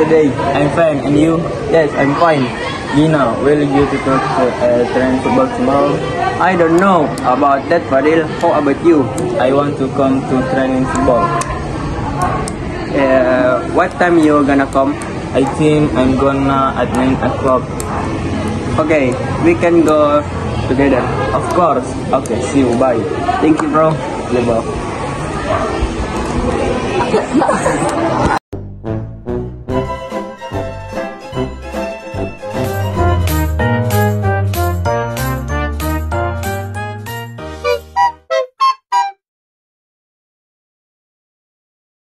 today? I'm fine, and you? Yes, I'm fine. Gina, will you to talk to train football tomorrow? I don't know about that, Fadil. How about you? I want to come to training football. What time you gonna come? I think I'm gonna at 9 o'clock. Okay, we can go together. Of course. Okay, see you. Bye. Thank you, bro. Bye.